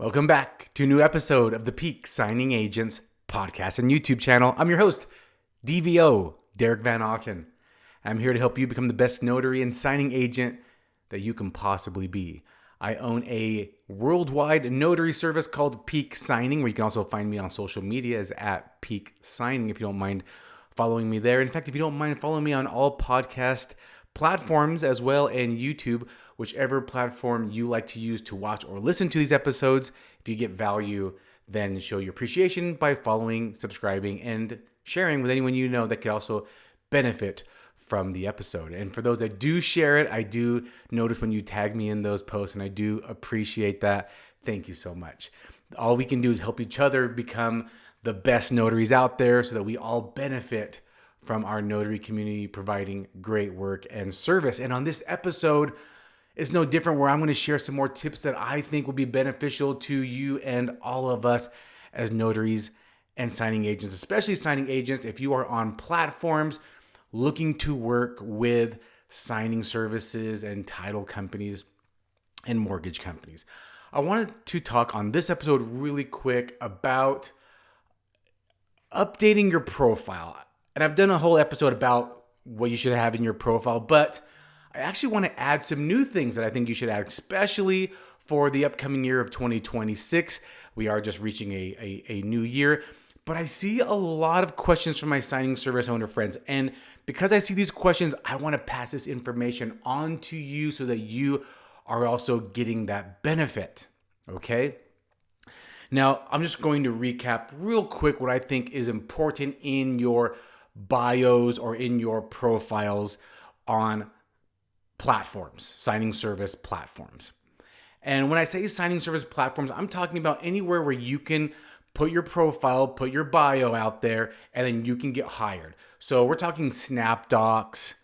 Welcome back to a new episode of the Peak Signing Agents podcast and YouTube channel. I'm your host, DVO, Derek Van Otten. I'm here to help you become the best notary and signing agent that you can possibly be. I own a worldwide notary service called Peak Signing, where you can also find me on social media as at Peak Signing if you don't mind following me there. In fact, if you don't mind following me on all podcast platforms as well and YouTube, whichever platform you like to use to watch or listen to these episodes. If you get value, then show your appreciation by following, subscribing, and sharing with anyone you know that could also benefit from the episode. And for those that do share it, I do notice when you tag me in those posts, and I do appreciate that. Thank you so much. All we can do is help each other become the best notaries out there so that we all benefit from our notary community providing great work and service. And on this episode, it's no different, where I'm going to share some more tips that I think will be beneficial to you and all of us as notaries and signing agents, especially signing agents if you are on platforms looking to work with signing services and title companies and mortgage companies. I wanted to talk on this episode really quick about updating your profile. And I've done a whole episode about what you should have in your profile, but I actually want to add some new things that I think you should add, especially for the upcoming year of 2026. We are just reaching a new year, but I see a lot of questions from my signing service owner friends. And because I see these questions, I want to pass this information on to you so that you are also getting that benefit. Okay? Now, I'm just going to recap real quick what I think is important in your bios or in your profiles on platforms, signing service platforms. And when I say signing service platforms, I'm talking about anywhere where you can put your profile, put your bio out there, and then you can get hired. So we're talking SnapDocs,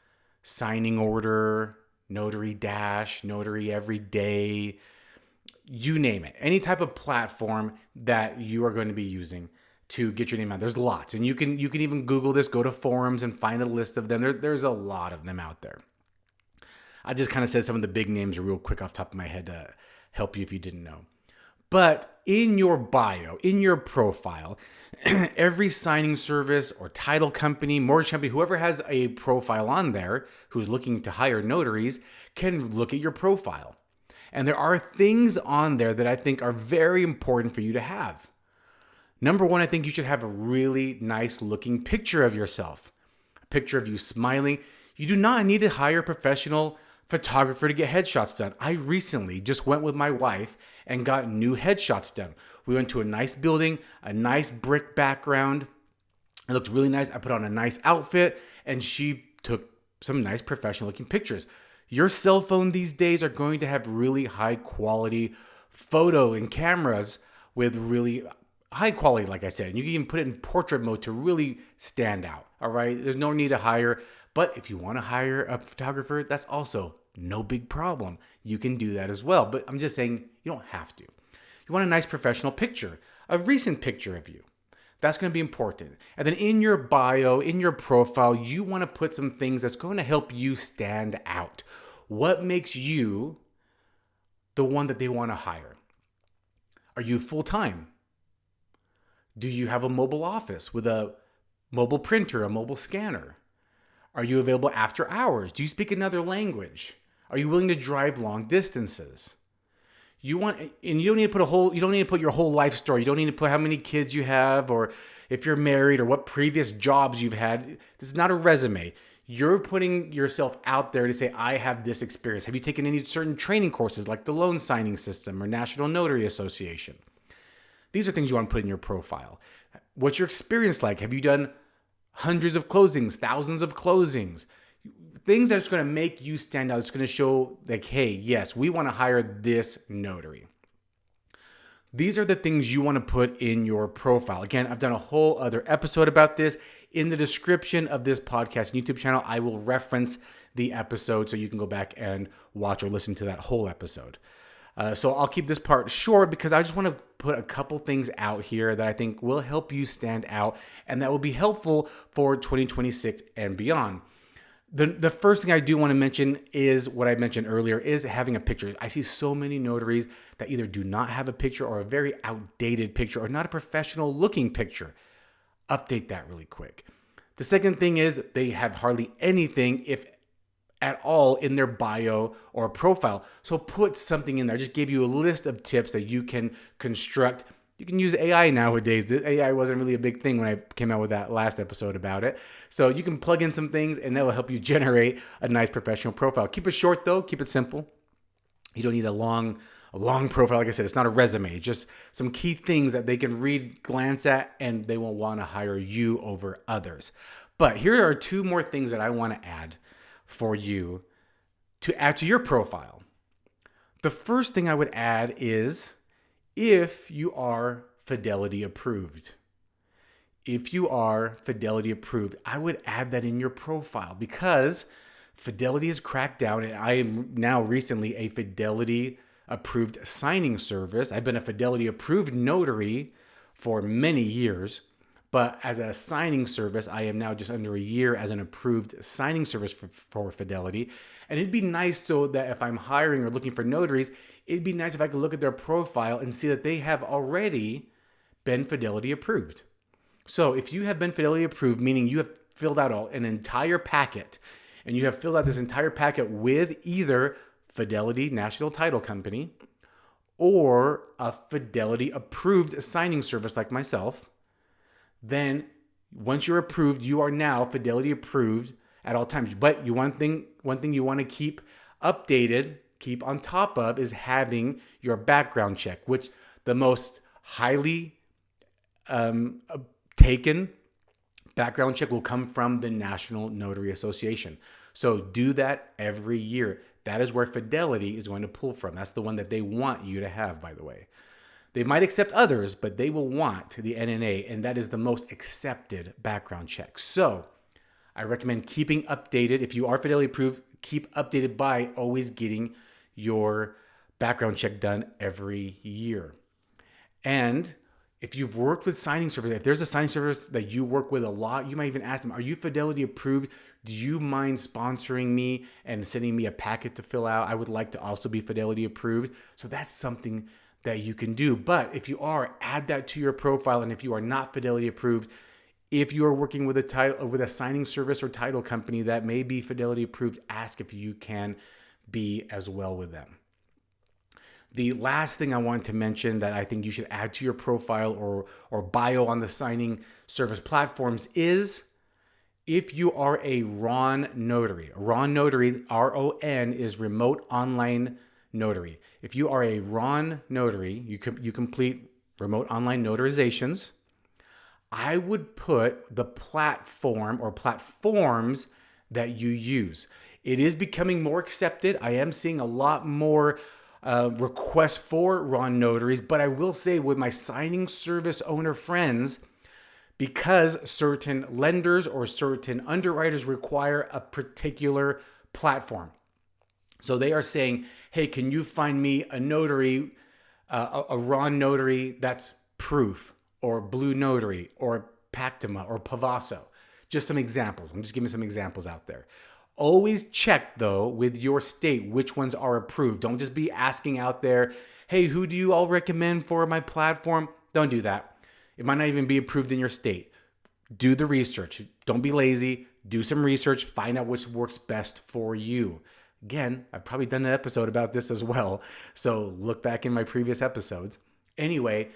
Signing Order, Notary Dash, Notary Everyday, you name it. Any type of platform that you are going to be using to get your name out. There's lots. And you can even Google this, go to forums and find a list of them. There's a lot of them out there. I just kind of said some of the big names real quick off the top of my head to help you if you didn't know. But in your bio, in your profile, every signing service or title company, mortgage company, whoever has a profile on there who's looking to hire notaries can look at your profile. And there are things on there that I think are very important for you to have. Number one, I think you should have a really nice looking picture of yourself. A picture of you smiling. You do not need to hire a professional photographer to get headshots done. I recently just went with my wife and got new headshots done. We went to a nice building, a nice brick background. It looked really nice. I put on a nice outfit and she took some nice professional looking pictures. Your cell phone these days are going to have really high quality photo and cameras with really high quality, like I said. And you can even put it in portrait mode to really stand out. All right. There's no need to hire. But if you want to hire a photographer, that's also no big problem. You can do that as well. But I'm just saying you don't have to. You want a nice professional picture, a recent picture of you. That's going to be important. And then in your bio, in your profile, you want to put some things that's going to help you stand out. What makes you the one that they want to hire? Are you full-time? Do you have a mobile office with a mobile printer, a mobile scanner? Are you available after hours? Do you speak another language? Are you willing to drive long distances? You don't need to put your whole life story. You don't need to put how many kids you have or if you're married or what previous jobs you've had. This is not a resume. You're putting yourself out there to say, I have this experience. Have you taken any certain training courses like the loan signing system or National Notary Association? These are things you want to put in your profile. What's your experience like? Have you done hundreds of closings, thousands of closings? Things that's going to make you stand out. It's going to show like, hey, yes, we want to hire this notary. These are the things you want to put in your profile. Again, I've done a whole other episode about this. In the description of this podcast YouTube channel, I will reference the episode so you can go back and watch or listen to that whole episode. So I'll keep this part short because I just want to put a couple things out here that I think will help you stand out and that will be helpful for 2026 and beyond. The first thing I do want to mention is what I mentioned earlier, is having a picture. I see so many notaries that either do not have a picture, or a very outdated picture, or not a professional looking picture. Update that really quick. The second thing is they have hardly anything, if at all, in their bio or profile. So put something in there. I just gave you a list of tips that you can construct. You can use AI nowadays. The AI wasn't really a big thing when I came out with that last episode about it. So you can plug in some things and that will help you generate a nice professional profile. Keep it short though, keep it simple. You don't need a long profile. Like I said, it's not a resume. It's just some key things that they can read, glance at, and they will want to hire you over others. But here are two more things that I want to add for you to add to your profile. The first thing I would add is if you are Fidelity approved. If you are Fidelity approved, I would add that in your profile, because Fidelity has cracked down, and I am now recently a Fidelity approved signing service. I've been a Fidelity approved notary for many years, but as a signing service, I am now just under a year as an approved signing service for Fidelity. And it'd be nice, so that if I'm hiring or looking for notaries, it'd be nice if I could look at their profile and see that they have already been Fidelity approved. So if you have been Fidelity approved, meaning you have filled out an entire packet, and you have filled out this entire packet with either Fidelity National Title Company or a Fidelity approved signing service like myself, then once you're approved, you are now Fidelity approved at all times. But one thing you want to keep updated, keep on top of, is having your background check, which the most highly taken background check will come from the National Notary Association. So do that every year. That is where Fidelity is going to pull from. That's the one that they want you to have, by the way. They might accept others, but they will want the NNA, and that is the most accepted background check. So I recommend keeping updated. If you are Fidelity approved, keep updated by always getting your background check done every year. And if you've worked with signing service, if there's a signing service that you work with a lot, you might even ask them, are you Fidelity approved? Do you mind sponsoring me and sending me a packet to fill out? I would like to also be Fidelity approved. So that's something that you can do. But if you are, add that to your profile. And if you are not Fidelity approved, if you are working with a signing service or title company that may be Fidelity approved, ask if you can be as well with them. The last thing I want to mention that I think you should add to your profile or bio on the signing service platforms is if you are a RON notary. RON notary, RON, is remote online notary. If you are a RON notary, you complete remote online notarizations. I would put the platform or platforms that you use. It is becoming more accepted. I am seeing a lot more requests for RON notaries, but I will say with my signing service owner friends, because certain lenders or certain underwriters require a particular platform. So they are saying, hey, can you find me a notary, a RON notary that's Proof or Blue Notary or Pactima or Pavaso? Just some examples. I'm just giving some examples out there. Always check, though, with your state which ones are approved. Don't just be asking out there, hey, who do you all recommend for my platform? Don't do that. It might not even be approved in your state. Do the research. Don't be lazy. Do some research. Find out which works best for you. Again, I've probably done an episode about this as well, so look back in my previous episodes. Anyway,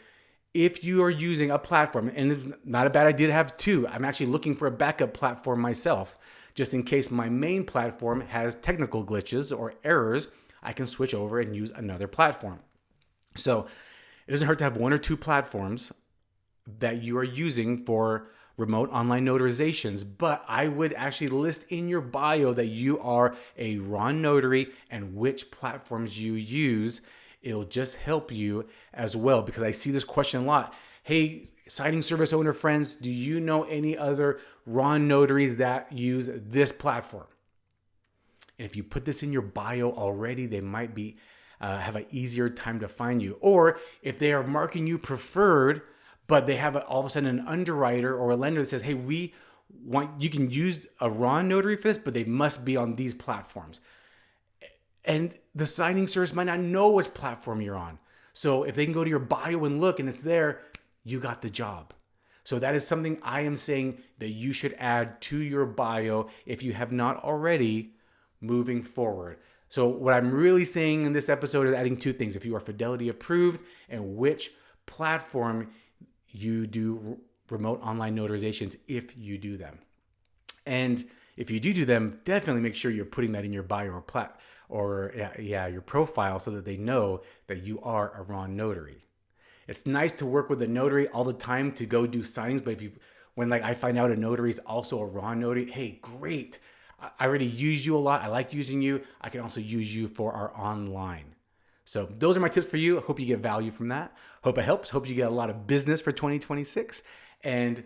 if you are using a platform, and it's not a bad idea to have two, I'm actually looking for a backup platform myself. Just in case my main platform has technical glitches or errors, I can switch over and use another platform. So it doesn't hurt to have one or two platforms that you are using for remote online notarizations, but I would actually list in your bio that you are a RON notary and which platforms you use. It'll just help you as well, because I see this question a lot. Hey, signing service owner friends, do you know any other RON notaries that use this platform? And if you put this in your bio already, they might be have an easier time to find you. Or if they are marking you preferred, but they have all of a sudden an underwriter or a lender that says, hey, we you can use a raw notary for this, but they must be on these platforms. And the signing service might not know which platform you're on. So if they can go to your bio and look and it's there, you got the job. So that is something I am saying that you should add to your bio if you have not already moving forward. So what I'm really saying in this episode is adding two things. If you are Fidelity approved and which platform you do remote online notarizations if you do them. And if you do them, definitely make sure you're putting that in your bio or your profile so that they know that you are a raw notary. It's nice to work with a notary all the time to go do signings, but when I find out a notary is also a raw notary, hey, great. I already use you a lot. I like using you. I can also use you for our online. So those are my tips for you. I hope you get value from that. Hope it helps. Hope you get a lot of business for 2026. And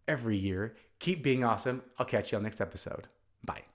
every year, keep being awesome. I'll catch you on the next episode. Bye.